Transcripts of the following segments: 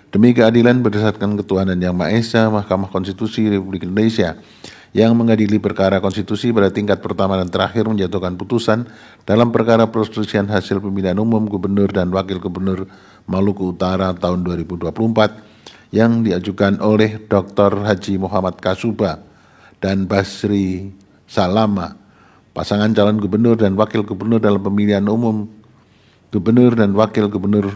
Demi keadilan berdasarkan ketuhanan yang Maha Esa, Mahkamah Konstitusi Republik Indonesia yang mengadili perkara konstitusi pada tingkat pertama dan terakhir menjatuhkan putusan dalam perkara perselisihan hasil pemilihan umum Gubernur dan Wakil Gubernur Maluku Utara tahun 2024 yang diajukan oleh Dr. Haji Muhammad Kasuba dan Basri Salama, pasangan calon gubernur dan wakil gubernur dalam pemilihan umum Gubernur dan Wakil Gubernur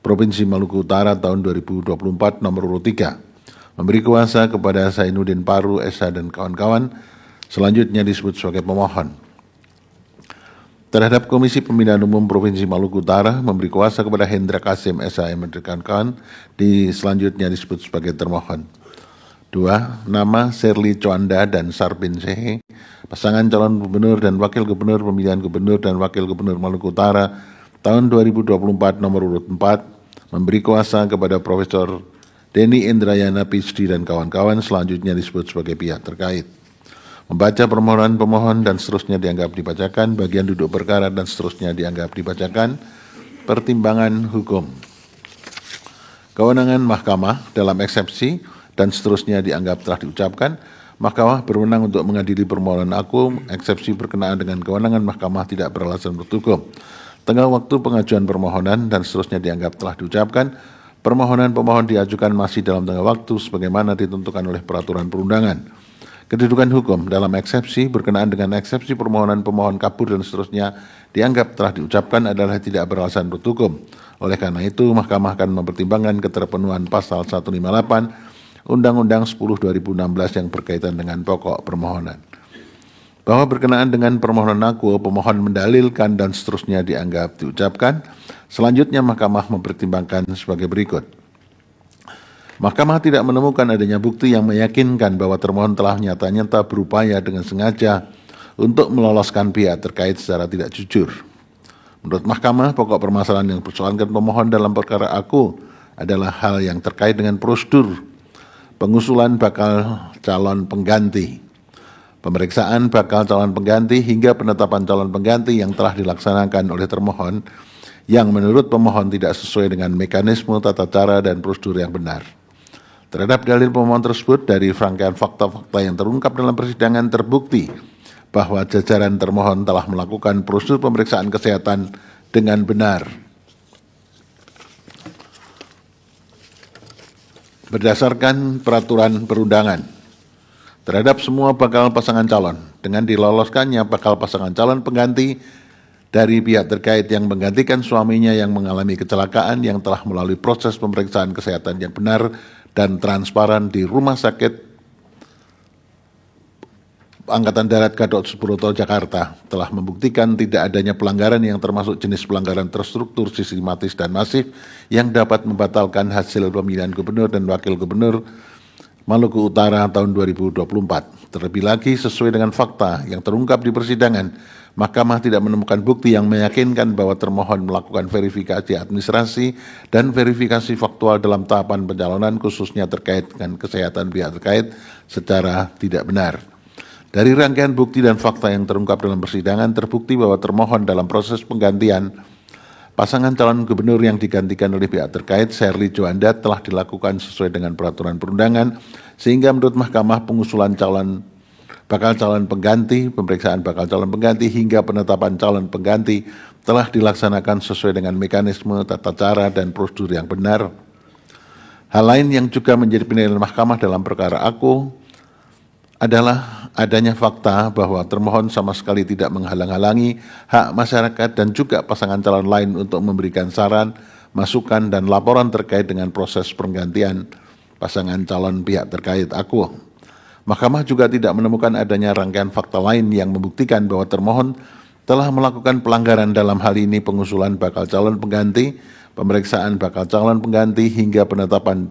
Provinsi Maluku Utara tahun 2024 nomor urut 3. Memberi kuasa kepada Zainuddin Paru, SH dan kawan-kawan, selanjutnya disebut sebagai pemohon. Terhadap Komisi Pemilihan Umum Provinsi Maluku Utara, memberi kuasa kepada Hendra Kasim, SH dan kawan-kawan, selanjutnya disebut sebagai termohon. 2. Nama Serli Coanda dan Sarbin Sehe, pasangan calon gubernur dan wakil gubernur pemilihan gubernur dan wakil gubernur Maluku Utara tahun 2024 nomor urut 4, memberi kuasa kepada Profesor Denny Indrayana Pisdi dan kawan-kawan, selanjutnya disebut sebagai pihak terkait. Membaca permohonan pemohon dan seterusnya dianggap dibacakan, bagian duduk perkara dan seterusnya dianggap dibacakan. Pertimbangan hukum. Kewenangan mahkamah dalam eksepsi dan seterusnya dianggap telah diucapkan. Mahkamah berwenang untuk mengadili permohonan aku, eksepsi berkenaan dengan kewenangan mahkamah tidak beralasan menurut hukum. Tengah waktu pengajuan permohonan dan seterusnya dianggap telah diucapkan. Permohonan pemohon diajukan masih dalam tengah waktu sebagaimana ditentukan oleh peraturan perundangan. Kedudukan hukum dalam eksepsi berkenaan dengan eksepsi permohonan pemohon kabur dan seterusnya dianggap telah diucapkan adalah tidak beralasan menurut hukum. Oleh karena itu, Mahkamah akan mempertimbangkan keterpenuhan pasal 158 Undang-Undang 10/2016 yang berkaitan dengan pokok permohonan. Bahwa berkenaan dengan permohonan aku, pemohon mendalilkan dan seterusnya dianggap diucapkan. Selanjutnya Mahkamah mempertimbangkan sebagai berikut. Mahkamah tidak menemukan adanya bukti yang meyakinkan bahwa termohon telah nyata-nyata berupaya dengan sengaja untuk meloloskan pihak terkait secara tidak jujur. Menurut Mahkamah, pokok permasalahan yang dipersoalkan pemohon dalam perkara aku adalah hal yang terkait dengan prosedur pengusulan bakal calon pengganti, pemeriksaan bakal calon pengganti hingga penetapan calon pengganti yang telah dilaksanakan oleh termohon yang menurut pemohon tidak sesuai dengan mekanisme, tata cara, dan prosedur yang benar. Terhadap dalil pemohon tersebut, dari rangkaian fakta-fakta yang terungkap dalam persidangan terbukti bahwa jajaran termohon telah melakukan prosedur pemeriksaan kesehatan dengan benar. Berdasarkan peraturan perundangan, terhadap semua bakal pasangan calon, dengan diloloskannya bakal pasangan calon pengganti dari pihak terkait yang menggantikan suaminya yang mengalami kecelakaan yang telah melalui proses pemeriksaan kesehatan yang benar dan transparan di Rumah Sakit Angkatan Darat Gatot Subroto, Jakarta, telah membuktikan tidak adanya pelanggaran yang termasuk jenis pelanggaran terstruktur, sistematis, dan masif yang dapat membatalkan hasil pemilihan gubernur dan wakil gubernur Maluku Utara tahun 2024. Terlebih lagi, sesuai dengan fakta yang terungkap di persidangan, Mahkamah tidak menemukan bukti yang meyakinkan bahwa termohon melakukan verifikasi administrasi dan verifikasi faktual dalam tahapan pencalonan khususnya terkait dengan kesehatan pihak terkait secara tidak benar. Dari rangkaian bukti dan fakta yang terungkap dalam persidangan, terbukti bahwa termohon dalam proses penggantian pasangan calon gubernur yang digantikan oleh pihak terkait, Serli Coanda, telah dilakukan sesuai dengan peraturan perundangan, sehingga menurut Mahkamah pengusulan bakal calon pengganti, pemeriksaan bakal calon pengganti, hingga penetapan calon pengganti telah dilaksanakan sesuai dengan mekanisme, tata cara, dan prosedur yang benar. Hal lain yang juga menjadi penilaian Mahkamah dalam perkara aku adalah adanya fakta bahwa termohon sama sekali tidak menghalang-halangi hak masyarakat dan juga pasangan calon lain untuk memberikan saran, masukan, dan laporan terkait dengan proses penggantian pasangan calon pihak terkait aku. Mahkamah juga tidak menemukan adanya rangkaian fakta lain yang membuktikan bahwa termohon telah melakukan pelanggaran dalam hal ini pengusulan bakal calon pengganti, pemeriksaan bakal calon pengganti, hingga penetapan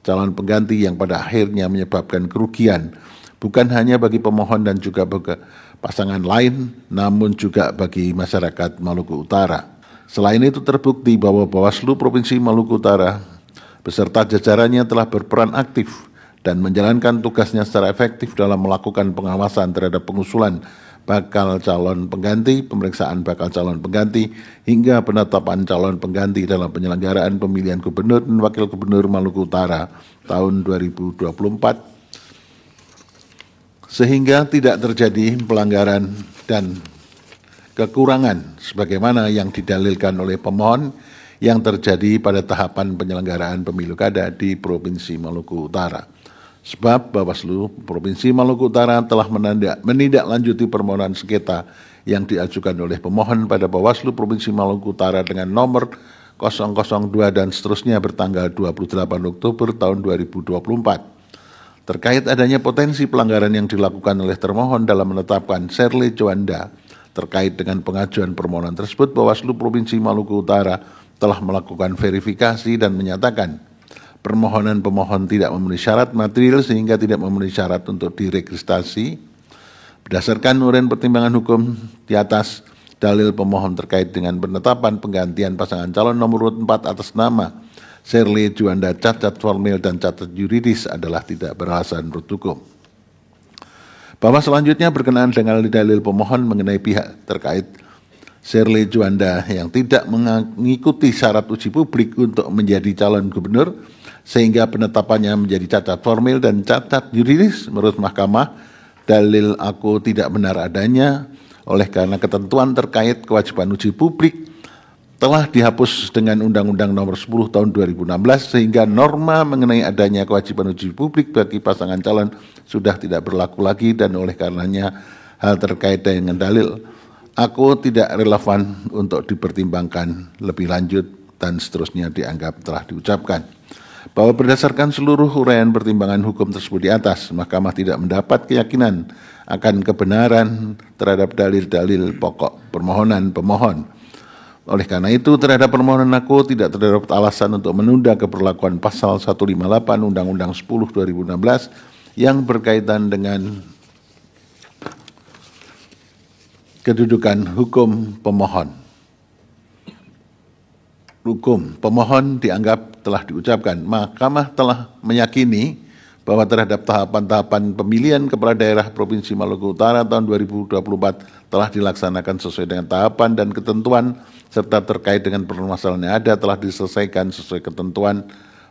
calon pengganti yang pada akhirnya menyebabkan kerugian bukan hanya bagi pemohon dan juga bagi pasangan lain, namun juga bagi masyarakat Maluku Utara. Selain itu terbukti bahwa Bawaslu Provinsi Maluku Utara beserta jajarannya telah berperan aktif dan menjalankan tugasnya secara efektif dalam melakukan pengawasan terhadap pengusulan bakal calon pengganti, pemeriksaan bakal calon pengganti, hingga penetapan calon pengganti dalam penyelenggaraan pemilihan gubernur dan wakil gubernur Maluku Utara tahun 2024, sehingga tidak terjadi pelanggaran dan kekurangan sebagaimana yang didalilkan oleh pemohon yang terjadi pada tahapan penyelenggaraan pemilu kada di Provinsi Maluku Utara. Sebab Bawaslu Provinsi Maluku Utara telah menindaklanjuti permohonan sengketa yang diajukan oleh pemohon pada Bawaslu Provinsi Maluku Utara dengan nomor 002 dan seterusnya bertanggal 28 Oktober tahun 2024. Terkait adanya potensi pelanggaran yang dilakukan oleh termohon dalam menetapkan Shirley Juanda terkait dengan pengajuan permohonan tersebut, Bawaslu Provinsi Maluku Utara telah melakukan verifikasi dan menyatakan permohonan pemohon tidak memenuhi syarat material sehingga tidak memenuhi syarat untuk diregistrasi. Berdasarkan uraian pertimbangan hukum di atas, dalil pemohon terkait dengan penetapan penggantian pasangan calon nomor urut 4 atas nama Shirley Juanda cacat formil dan cacat yuridis adalah tidak beralasan menurut hukum. Bahwa selanjutnya berkenaan dengan dalil pemohon mengenai pihak terkait Shirley Juanda yang tidak mengikuti syarat uji publik untuk menjadi calon gubernur, sehingga penetapannya menjadi cacat formil dan cacat yuridis. Menurut Mahkamah, dalil aku tidak benar adanya oleh karena ketentuan terkait kewajiban uji publik telah dihapus dengan Undang-Undang Nomor 10 Tahun 2016, sehingga norma mengenai adanya kewajiban uji publik bagi pasangan calon sudah tidak berlaku lagi, dan oleh karenanya hal terkait dengan dalil aku tidak relevan untuk dipertimbangkan lebih lanjut dan seterusnya dianggap telah diucapkan. Bahwa berdasarkan seluruh uraian pertimbangan hukum tersebut di atas, Mahkamah tidak mendapat keyakinan akan kebenaran terhadap dalil-dalil pokok permohonan pemohon. Oleh karena itu, terhadap permohonan aku tidak terdapat alasan untuk menunda keberlakuan pasal 158 Undang-Undang 10 2016 yang berkaitan dengan kedudukan hukum pemohon. Hukum pemohon dianggap telah diucapkan. Mahkamah telah meyakini bahwa terhadap tahapan-tahapan pemilihan kepala daerah Provinsi Maluku Utara tahun 2024 telah dilaksanakan sesuai dengan tahapan dan ketentuan, serta terkait dengan permasalahan yang ada telah diselesaikan sesuai ketentuan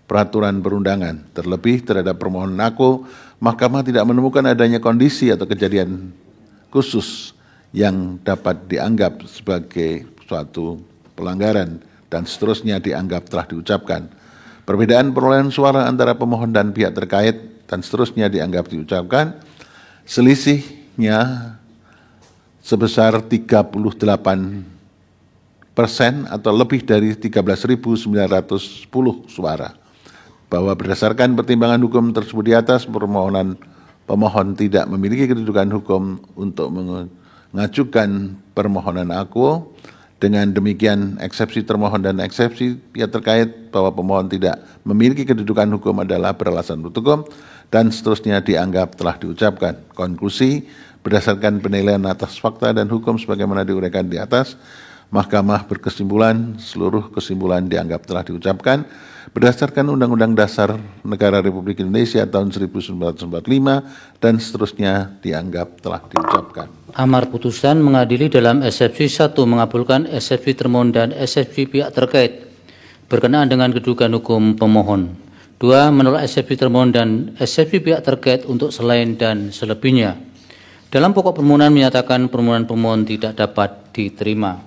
peraturan perundangan. Terlebih terhadap permohonan aku, Mahkamah tidak menemukan adanya kondisi atau kejadian khusus yang dapat dianggap sebagai suatu pelanggaran dan seterusnya dianggap telah diucapkan. Perbedaan perolehan suara antara pemohon dan pihak terkait dan seterusnya dianggap diucapkan. Selisihnya sebesar 38% atau lebih dari 13.910 suara. Bahwa berdasarkan pertimbangan hukum tersebut di atas, permohonan pemohon tidak memiliki kedudukan hukum untuk mengajukan permohonan aku. Dengan demikian, eksepsi termohon dan eksepsi pihak terkait bahwa pemohon tidak memiliki kedudukan hukum adalah beralasan menurut hukum dan seterusnya dianggap telah diucapkan. Konklusi, berdasarkan penilaian atas fakta dan hukum sebagaimana diuraikan di atas, Mahkamah berkesimpulan seluruh kesimpulan dianggap telah diucapkan berdasarkan Undang-Undang Dasar Negara Republik Indonesia tahun 1945 dan seterusnya dianggap telah diucapkan. Amar putusan mengadili dalam eksepsi 1 mengabulkan eksepsi termohon dan eksepsi pihak terkait berkenaan dengan kedudukan hukum pemohon. 2 menolak eksepsi termohon dan eksepsi pihak terkait untuk selain dan selebihnya. Dalam pokok permohonan menyatakan permohonan pemohon tidak dapat diterima.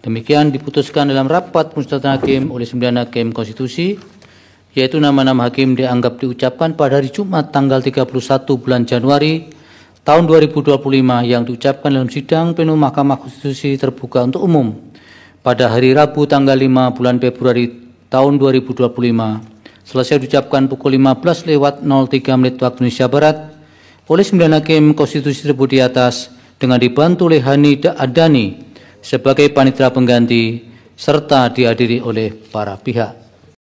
Demikian diputuskan dalam rapat Musyawarah Hakim oleh 9 Hakim Konstitusi, yaitu nama-nama hakim dianggap diucapkan pada hari Jumat tanggal 31 bulan Januari tahun 2025 yang diucapkan dalam sidang plenum Mahkamah Konstitusi terbuka untuk umum pada hari Rabu tanggal 5 bulan Februari tahun 2025 selesai diucapkan pukul 15:03 waktu Indonesia Barat oleh 9 Hakim Konstitusi tersebut di atas dengan dibantu oleh Hanida Adani sebagai panitera pengganti serta dihadiri oleh para pihak.